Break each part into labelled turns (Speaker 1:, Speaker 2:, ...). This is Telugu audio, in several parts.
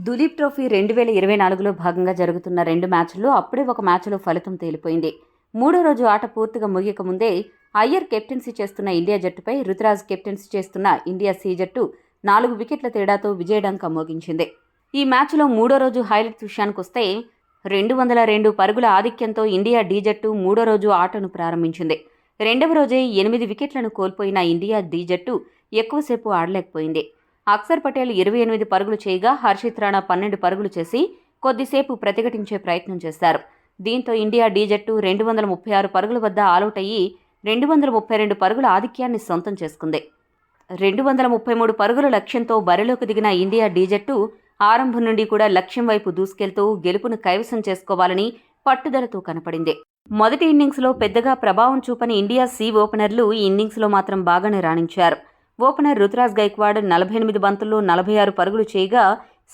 Speaker 1: దులీప్ ట్రోఫీ 2024లో భాగంగా జరుగుతున్న 2 మ్యాచ్ల్లో అప్పుడే ఒక మ్యాచ్లో ఫలితం తేలిపోయింది. మూడో రోజు ఆట పూర్తిగా ముగియక ముందే అయ్యర్ కెప్టెన్సీ చేస్తున్న ఇండియా జట్టుపై రుతురాజ్ కెప్టెన్సీ చేస్తున్న ఇండియా సి జట్టు 4 వికెట్ల తేడాతో విజయఢంకా మోగించింది. ఈ మ్యాచ్లో మూడో రోజు హైలైట్స్ విషయానికొస్తే 202 పరుగుల ఆధిక్యంతో ఇండియా డి జట్టు మూడో రోజు ఆటను ప్రారంభించింది. రెండవ రోజే 8 వికెట్లను కోల్పోయిన ఇండియా డి జట్టు ఎక్కువసేపు ఆడలేకపోయింది. అక్షర్ పటేల్ 28 పరుగులు చేయగా హర్షిత్ రాణా 12 పరుగులు చేసి కొద్దిసేపు ప్రతిఘటించే ప్రయత్నం చేశారు. దీంతో ఇండియా డి జట్టు 236 పరుగుల వద్ద ఆలౌట్ అయ్యి 232 పరుగుల ఆధిక్యాన్ని సొంతం చేసుకుంది. 233 పరుగుల లక్ష్యంతో బరిలోకి దిగిన ఇండియా డి జట్టు ఆరంభం నుండి కూడా లక్ష్యం వైపు దూసుకెళ్తూ గెలుపును కైవసం చేసుకోవాలని పట్టుదలతో కనపడింది. మొదటి ఇన్నింగ్స్లో పెద్దగా ప్రభావం చూపని ఇండియా సి ఓపెనర్లు ఈ ఇన్నింగ్స్లో మాత్రం బాగానే రాణించారు. ఓపెనర్ రుతురాజ్ గైక్వాడ్ 48 బంతుల్లో 46 పరుగులు చేయగా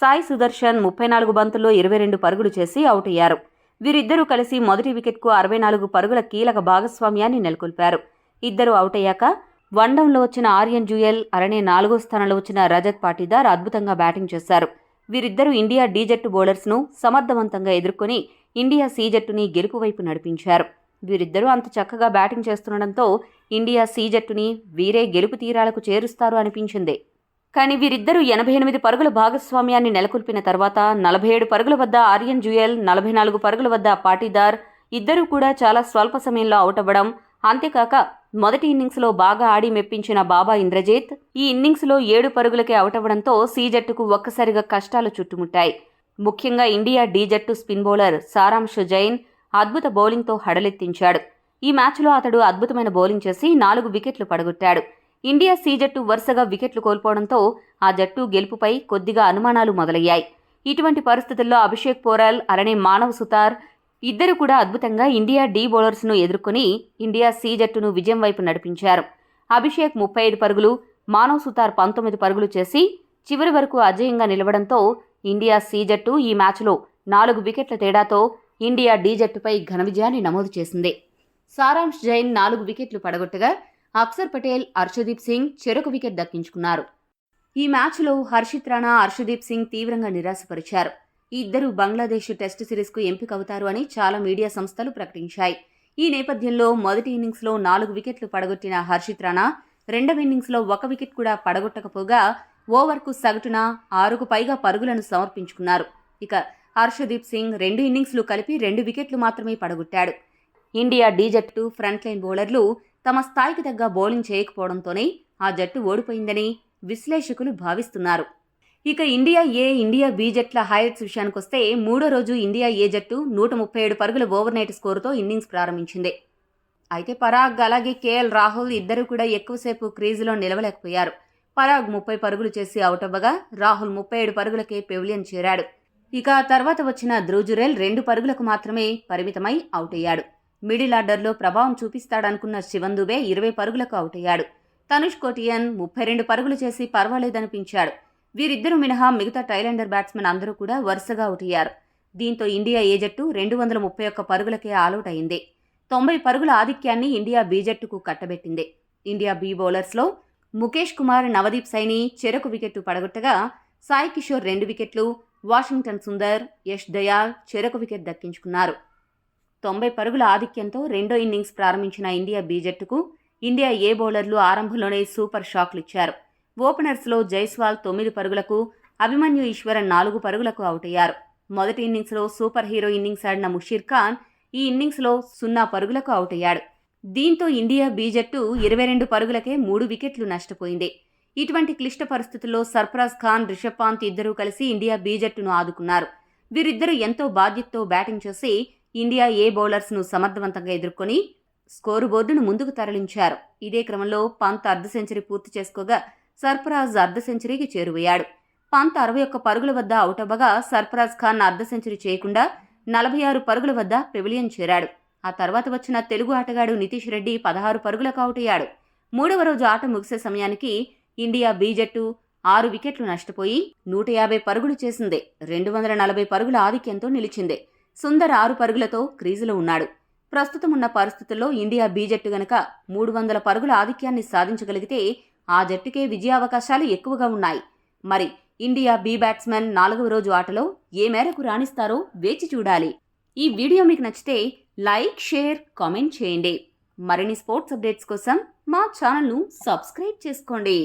Speaker 1: సాయి సుదర్శన్ 34 బంతుల్లో 22 పరుగులు చేసి అవుట్ అయ్యారు. వీరిద్దరూ కలిసి మొదటి వికెట్కు 64 పరుగుల కీలక భాగస్వామ్యాన్ని నెలకొల్పారు. ఇద్దరు అవుట్ అయ్యాక వన్డౌన్లో వచ్చిన ఆర్యన్ జుయల్ అలానే 4వ స్థానంలో వచ్చిన రజత్ పాటీదార్ అద్భుతంగా బ్యాటింగ్ చేశారు. వీరిద్దరూ ఇండియా డి జట్టు బౌలర్స్ను సమర్థవంతంగా ఎదుర్కొని ఇండియా సి జట్టుని గెలుపు వైపు నడిపించారు. వీరిద్దరూ అంత చక్కగా బ్యాటింగ్ చేస్తుండటంతో ఇండియా సి జట్టుని వీరే గెలుపు తీరాలకు చేరుస్తారు అనిపించింది. కానీ వీరిద్దరూ 88 పరుగుల భాగస్వామ్యాన్ని నెలకొల్పిన తర్వాత 47 పరుగుల వద్ద ఆర్యన్ జుయల్, 44 పరుగుల వద్ద పాటీదార్ ఇద్దరూ కూడా చాలా స్వల్ప సమయంలో అవుట్ అవ్వడం, అంతేకాక మొదటి ఇన్నింగ్స్లో బాగా ఆడి మెప్పించిన బాబా ఇంద్రజిత్ ఈ ఇన్నింగ్స్లో 7 పరుగులకే అవుట్ అవ్వడంతో సి జట్టుకు ఒక్కసారిగా కష్టాలు చుట్టుముట్టాయి. ముఖ్యంగా ఇండియా డి జట్టు స్పిన్ బౌలర్ సారాంశ్ జైన్ అద్భుత బౌలింగ్తో హడలెత్తించాడు. ఈ మ్యాచ్లో అతడు అద్భుతమైన బౌలింగ్ చేసి 4 వికెట్లు పడగొట్టాడు. ఇండియా సి జట్టు వరుసగా వికెట్లు కోల్పోవడంతో ఆ జట్టు గెలుపుపై కొద్దిగా అనుమానాలు మొదలయ్యాయి. ఇటువంటి పరిస్థితుల్లో అభిషేక్ పోరాల్ అలానే మానవ్ సుతార్ ఇద్దరు కూడా అద్భుతంగా ఇండియా డి బౌలర్స్ను ఎదుర్కొని ఇండియా సి జట్టును విజయం వైపు నడిపించారు. అభిషేక్ 35 పరుగులు, మానవ్ సుతార్ 19 పరుగులు చేసి చివరి వరకు అజేయంగా నిలవడంతో ఇండియా సి జట్టు ఈ మ్యాచ్లో 4 వికెట్ల తేడాతో ఇండియా డి జట్టుపై ఘన విజయాన్ని నమోదు చేసింది. సారాంశ్ జైన్ 4 వికెట్లు పడగొట్టగా అక్షర్ పటేల్, హర్షదీప్ సింగ్ చెరొక వికెట్ దక్కించుకున్నారు. ఈ మ్యాచ్లో హర్షిత్ రాణా, హర్షదీప్ సింగ్ తీవ్రంగా నిరాశపరిచారు. ఈ ఇద్దరు బంగ్లాదేశ్ టెస్టు సిరీస్కు ఎంపికవుతారు అని చాలా మీడియా సంస్థలు ప్రకటించాయి. ఈ నేపథ్యంలో మొదటి ఇన్నింగ్స్లో 4 వికెట్లు పడగొట్టిన హర్షిత్ రాణా రెండవ ఇన్నింగ్స్లో 1 వికెట్ కూడా పడగొట్టకపోగా ఓవర్కు సగటున 6కు పైగా పరుగులను సమర్పించుకున్నారు. ఇక హర్షదీప్ సింగ్ 2 ఇన్నింగ్స్లు కలిపి 2 వికెట్లు మాత్రమే పడగొట్టాడు. ఇండియా డి జట్టు ఫ్రంట్ లైన్ బౌలర్లు తమ స్థాయికి తగ్గ బౌలింగ్ చేయకపోవడంతోనే ఆ జట్టు ఓడిపోయిందని విశ్లేషకులు భావిస్తున్నారు. ఇక ఇండియా ఏ, ఇండియా బి జట్ల హైలైట్స్ విషయానికొస్తే మూడో రోజు ఇండియా ఏ జట్టు 137 పరుగుల ఓవర్నైట్ స్కోరుతో ఇన్నింగ్స్ ప్రారంభించింది. అయితే పరాగ్ అలాగే కేఎల్ రాహుల్ ఇద్దరూ కూడా ఎక్కువసేపు క్రీజులో నిలవలేకపోయారు. పరాగ్ 30 పరుగులు చేసి అవుట్ అవ్వగా రాహుల్ 37 పరుగులకే పెవిలియన్ చేరాడు. ఇక తర్వాత వచ్చిన ధ్రువ్ జురెల్ 2 పరుగులకు మాత్రమే పరిమితమై అవుట్ అయ్యాడు. మిడిల్ ఆర్డర్లో ప్రభావం చూపిస్తాడనుకున్న శివన్ దుబే 20 పరుగులకు అవుట్ అయ్యాడు. తనుష్ కోటియన్ 32 పరుగులు చేసి పర్వాలేదనిపించాడు. వీరిద్దరూ మినహా మిగతా టైలాండర్ బ్యాట్స్మెన్ అందరూ కూడా వరుసగా అవుట్ అయ్యారు. దీంతో ఇండియా ఏ జట్టు 231 పరుగులకే ఆలౌట్ అయింది. 90 పరుగుల ఆధిక్యాన్ని ఇండియా బి జట్టుకు కట్టబెట్టింది. ఇండియా బి బౌలర్స్లో ముఖేష్ కుమార్, నవదీప్ సైని చెరొక వికెట్టు పడగొట్టగా సాయి కిషోర్ 2 వికెట్లు, వాషింగ్టన్ సుందర్, యష్ దయాల్ చెరొక వికెట్ దక్కించుకున్నారు. 90 పరుగుల ఆధిక్యంతో రెండో ఇన్నింగ్స్ ప్రారంభించిన ఇండియా బి జట్టుకు ఇండియా ఏ బౌలర్లు ఆరంభంలోనే సూపర్ షాక్లు ఇచ్చారు. ఓపెనర్స్లో జైస్వాల్ 9 పరుగులకు, అభిమన్యు ఈశ్వరన్ 4 పరుగులకు అవుట్ అయ్యారు. మొదటి ఇన్నింగ్స్లో సూపర్ హీరో ఇన్నింగ్స్ ఆడిన ముషీర్ ఖాన్ ఈ ఇన్నింగ్స్లో 0 పరుగులకు అవుట్ అయ్యాడు. దీంతో ఇండియా బి జట్టు 22 పరుగులకే 3 వికెట్లు నష్టపోయింది. ఇటువంటి క్లిష్ట పరిస్థితుల్లో సర్ఫరాజ్ ఖాన్, రిషబ్ పంత్ ఇద్దరూ కలిసి ఇండియా బి జట్టును ఆదుకున్నారు. వీరిద్దరూ ఎంతో బాధ్యతతో బ్యాటింగ్ చేసి ఇండియా ఏ బౌలర్స్ను సమర్థవంతంగా ఎదుర్కొని స్కోరు బోర్డును ముందుకు తరలించారు. ఇదే క్రమంలో పంత్ అర్ధ సెంచరీ పూర్తి చేసుకోగా సర్ఫరాజ్ అర్ధ సెంచరీకి చేరువయ్యాడు. పంత్ 61 పరుగుల వద్ద అవుట్ అవ్వగా సర్ఫరాజ్ ఖాన్ అర్ధ సెంచరీ చేయకుండా 46 పరుగుల వద్ద పెవిలియన్ చేరాడు. ఆ తర్వాత వచ్చిన తెలుగు ఆటగాడు నితీష్ రెడ్డి 16 పరుగులకు అవుట్ అయ్యాడు. మూడవ రోజు ఆట ముగిసే సమయానికి ఇండియా బి జట్టు 6 వికెట్లు నష్టపోయి 150 పరుగులు చేసింది. 240 పరుగుల ఆధిక్యంతో నిలిచింది. సుందర్ 6 పరుగులతో క్రీజులో ఉన్నాడు. ప్రస్తుతం ఉన్న పరిస్థితుల్లో ఇండియా బి జట్టు గనక 300 పరుగుల ఆధిక్యాన్ని సాధించగలిగితే ఆ జట్టుకే విజయావకాశాలు ఎక్కువగా ఉన్నాయి. మరి ఇండియా బి బ్యాట్స్మెన్ 4వ రోజు ఆటలో ఏ మేరకు రాణిస్తారో వేచి చూడాలి. ఈ వీడియో మీకు నచ్చితే లైక్, షేర్, కామెంట్ చేయండి. మరిన్ని స్పోర్ట్స్ అప్డేట్స్ కోసం మా ఛానల్ను సబ్స్క్రైబ్ చేసుకోండి.